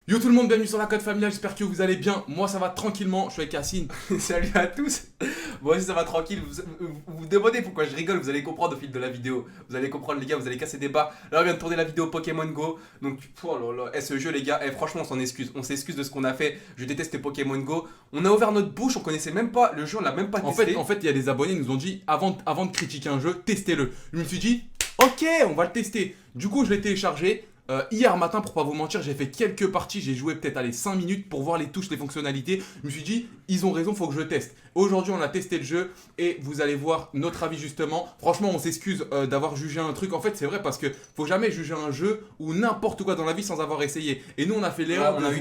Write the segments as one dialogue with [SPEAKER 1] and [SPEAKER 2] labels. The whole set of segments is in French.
[SPEAKER 1] Yo tout le monde, bienvenue sur la Code Familiale, j'espère que vous allez bien. Moi ça va tranquillement, je suis avec Yacine.
[SPEAKER 2] Salut à tous. Moi aussi ça va tranquille. Vous demandez pourquoi je rigole, vous allez comprendre au fil de la vidéo. Vous allez comprendre les gars, vous allez casser des bas. Là on vient de tourner la vidéo Pokémon Go. Donc oh là là, ce jeu les gars, franchement on s'en excuse. On s'excuse de ce qu'on a fait. Je déteste Pokémon Go. On a ouvert notre bouche, on connaissait même pas le jeu, on l'a même pas testé.
[SPEAKER 1] En fait, il y a des abonnés qui nous ont dit avant de critiquer un jeu, testez-le. Je me suis dit, ok, on va le tester. Du coup je l'ai téléchargé. Hier matin, pour pas vous mentir, j'ai fait quelques parties, j'ai joué peut-être 5 minutes pour voir les touches, les fonctionnalités. Je me suis dit, ils ont raison, faut que je teste. Aujourd'hui, on a testé le jeu et vous allez voir notre avis justement. Franchement, on s'excuse d'avoir jugé un truc. En fait, c'est vrai parce que faut jamais juger un jeu ou n'importe quoi dans la vie sans avoir essayé. Et nous, on a fait l'erreur.
[SPEAKER 2] On a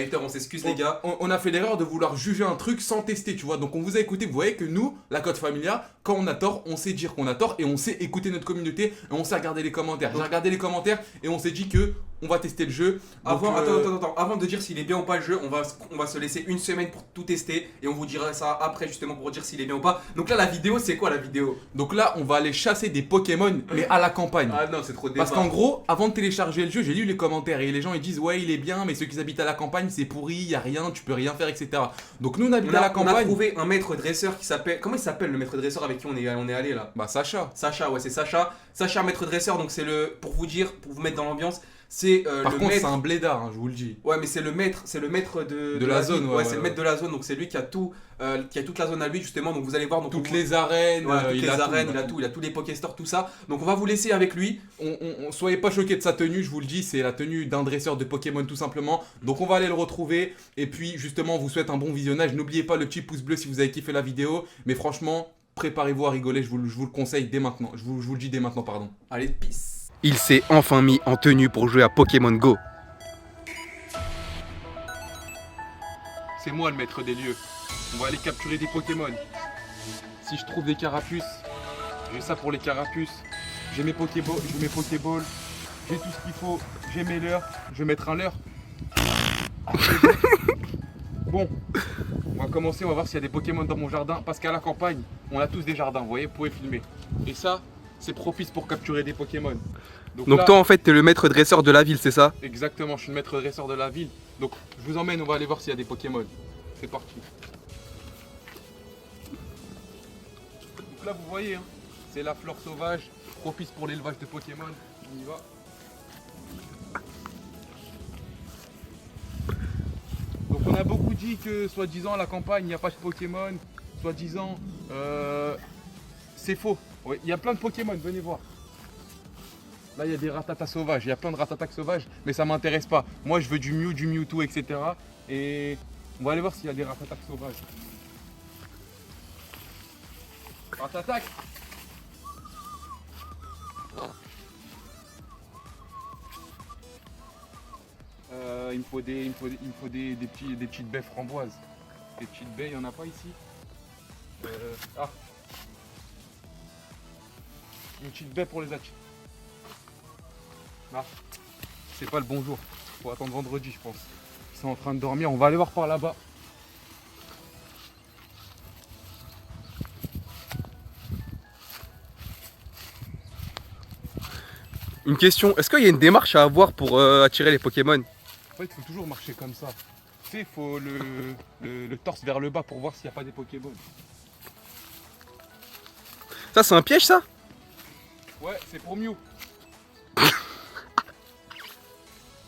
[SPEAKER 2] eu tort, on s'excuse les gars.
[SPEAKER 1] On a fait l'erreur de vouloir juger un truc sans tester, tu vois. Donc on vous a écouté, vous voyez que nous, la Code Familia, quand on a tort, on sait dire qu'on a tort et on sait écouter notre communauté et on sait regarder les commentaires. J'ai regardé les commentaires et on s'est dit que on va tester le jeu. Donc,
[SPEAKER 2] Attends. Avant de dire s'il est bien ou pas le jeu, on va se laisser une semaine pour tout tester et on vous dira ça après justement pour dire s'il est bien ou pas. Donc là la vidéo c'est quoi la vidéo?
[SPEAKER 1] Donc là on va aller chasser des Pokémon mais à la campagne.
[SPEAKER 2] Ah non c'est trop débat.
[SPEAKER 1] Parce qu'en gros, avant de télécharger le jeu, j'ai lu les commentaires et les gens ils disent ouais il est bien mais ceux qui habitent à la campagne c'est pourri, y a rien, tu peux rien faire etc. Donc nous on habite à la campagne.
[SPEAKER 2] On a trouvé un maître dresseur qui s'appelle... Comment il s'appelle le maître dresseur avec qui on est allé là?
[SPEAKER 1] Bah Sacha.
[SPEAKER 2] Sacha, ouais c'est Sacha. Sacha maître dresseur, donc c'est le... Pour vous dire, pour vous mettre dans l'ambiance, c'est
[SPEAKER 1] Par
[SPEAKER 2] le
[SPEAKER 1] contre
[SPEAKER 2] maître...
[SPEAKER 1] c'est un blédard, hein, je vous le dis.
[SPEAKER 2] Ouais mais c'est le maître de
[SPEAKER 1] la zone,
[SPEAKER 2] ville.
[SPEAKER 1] ouais,
[SPEAKER 2] C'est le maître de la zone, donc c'est lui qui a tout, qui a toute la zone à lui justement, donc vous allez voir. Donc
[SPEAKER 1] Toutes les arènes,
[SPEAKER 2] il a tous les Pokéstores, tout ça. Donc on va vous laisser avec lui.
[SPEAKER 1] Soyez pas choqués de sa tenue, je vous le dis, c'est la tenue d'un dresseur de Pokémon tout simplement. Donc on va aller le retrouver. Et puis justement, on vous souhaite un bon visionnage. N'oubliez pas le petit pouce bleu si vous avez kiffé la vidéo. Mais franchement, préparez-vous à rigoler, je vous le conseille dès maintenant. Je vous le dis dès maintenant, pardon.
[SPEAKER 2] Allez, peace.
[SPEAKER 3] Il s'est enfin mis en tenue pour jouer à Pokémon Go.
[SPEAKER 1] C'est moi le maître des lieux. On va aller capturer des Pokémon. Si je trouve des carapuces, j'ai ça pour les carapuces. J'ai mes Pokéballs, j'ai tout ce qu'il faut. J'ai mes leurres, je vais mettre un leurre. Bon, on va commencer, on va voir s'il y a des Pokémon dans mon jardin. Parce qu'à la campagne, on a tous des jardins, vous voyez, vous pouvez filmer. Et ça, c'est propice pour capturer des Pokémon.
[SPEAKER 3] Donc
[SPEAKER 1] là,
[SPEAKER 3] toi en fait t'es le maître dresseur de la ville, c'est ça?
[SPEAKER 1] exactement, je suis le maître dresseur de la ville. Donc je vous emmène, on va aller voir s'il y a des Pokémon. C'est parti. Donc là vous voyez, hein, c'est la flore sauvage, propice pour l'élevage de Pokémon. On y va. Donc on a beaucoup dit que soi-disant à la campagne il n'y a pas de Pokémon, soi-disant c'est faux. Oui, il y a plein de Pokémon, venez voir. Là il y a des Rattata sauvages, il y a plein de Rattata sauvages, mais ça m'intéresse pas. Moi je veux du Mew, du Mewtwo, etc. Et on va aller voir s'il y a des Rattata sauvages. Rattata. Il me faut des petites baies framboises. Des petites baies, il n'y en a pas ici. Ah. Une petite baie pour les achats. Ah. C'est pas le bon jour. Faut attendre vendredi, je pense. Ils sont en train de dormir. On va aller voir par là-bas.
[SPEAKER 3] Une question, est-ce qu'il y a une démarche à avoir pour attirer les Pokémon?
[SPEAKER 1] En fait, il faut toujours marcher comme ça. Tu sais, il faut le torse vers le bas pour voir s'il n'y a pas des Pokémon.
[SPEAKER 3] Ça c'est un piège ça?
[SPEAKER 1] Ouais, c'est pour Mew.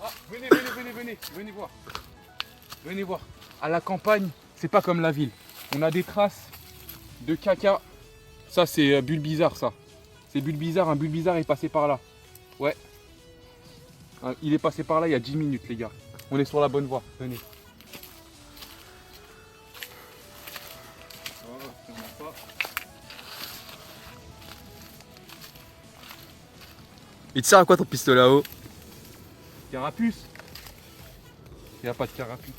[SPEAKER 1] Ah, venez voir. Venez voir. À la campagne, c'est pas comme la ville. On a des traces de caca. Ça, c'est Bulbizarre, ça. C'est Bulbizarre, un Bulbizarre est passé par là. Ouais. Il est passé par là il y a 10 minutes, les gars. On est sur la bonne voie. Venez. Oh, il y en a pas.
[SPEAKER 3] Il te sert à quoi ton pistolet à eau?
[SPEAKER 1] Carapuce. Il n'y a pas de carapuce.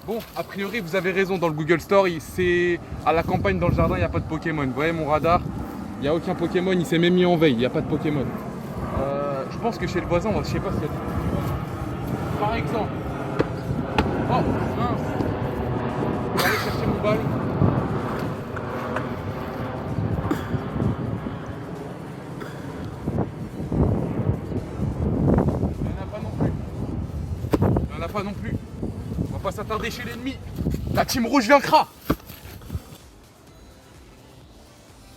[SPEAKER 1] Bon, a priori, vous avez raison, dans le Google Store, c'est à la campagne, dans le jardin, il n'y a pas de Pokémon. Vous voyez mon radar, il n'y a aucun Pokémon, il s'est même mis en veille, il n'y a pas de Pokémon. Je pense que chez le voisin, je sais pas s'il y a des Pokémon. Par exemple. Oh, mince. On va aller chercher mon ballon. pas non plus. On va pas s'attarder chez l'ennemi. La team rouge vaincra.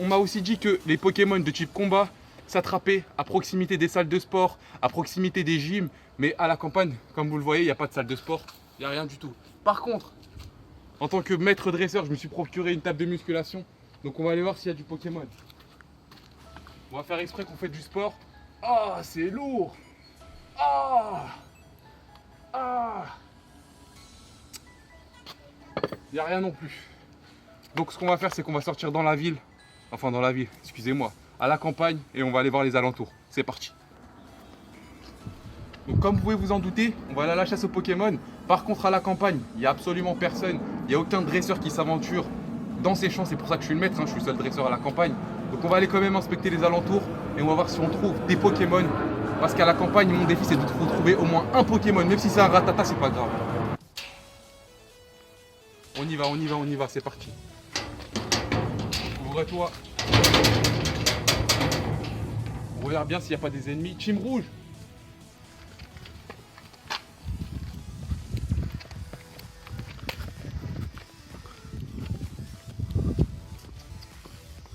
[SPEAKER 1] On m'a aussi dit que les Pokémon de type combat s'attrapaient à proximité des salles de sport, à proximité des gyms, mais à la campagne, comme vous le voyez, il n'y a pas de salle de sport, il n'y a rien du tout. Par contre, en tant que maître dresseur, je me suis procuré une table de musculation, donc on va aller voir s'il y a du Pokémon. On va faire exprès qu'on fait du sport. Ah, c'est lourd. Ah, ah. Il n'y a rien non plus. Donc ce qu'on va faire, c'est qu'on va sortir dans la ville. Enfin dans la ville, excusez-moi, à la campagne et on va aller voir les alentours. C'est parti. Donc comme vous pouvez vous en douter, on va aller à la chasse aux Pokémon. Par contre à la campagne, il n'y a absolument personne. Il n'y a aucun dresseur qui s'aventure dans ces champs. C'est pour ça que je suis le maître, je suis le seul dresseur à la campagne. Donc on va aller quand même inspecter les alentours et on va voir si on trouve des Pokémon. Parce qu'à la campagne, mon défi c'est de vous trouver au moins un Pokémon. Même si c'est un Rattata, c'est pas grave. On y va, on y va, on y va, c'est parti. Ouvre-toi. On regarde bien s'il n'y a pas des ennemis. Team rouge.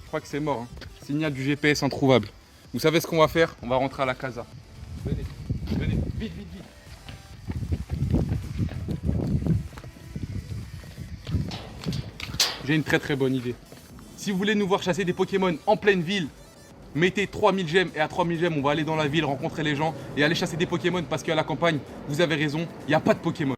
[SPEAKER 1] Je crois que c'est mort. Signal du GPS introuvable. Vous savez ce qu'on va faire? On va rentrer à la casa. Venez, venez, vite, vite, vite. J'ai une très très bonne idée. Si vous voulez nous voir chasser des Pokémon en pleine ville, mettez 3000 gemmes et à 3000 gemmes, on va aller dans la ville, rencontrer les gens et aller chasser des Pokémon parce qu'à la campagne, vous avez raison, il n'y a pas de Pokémon.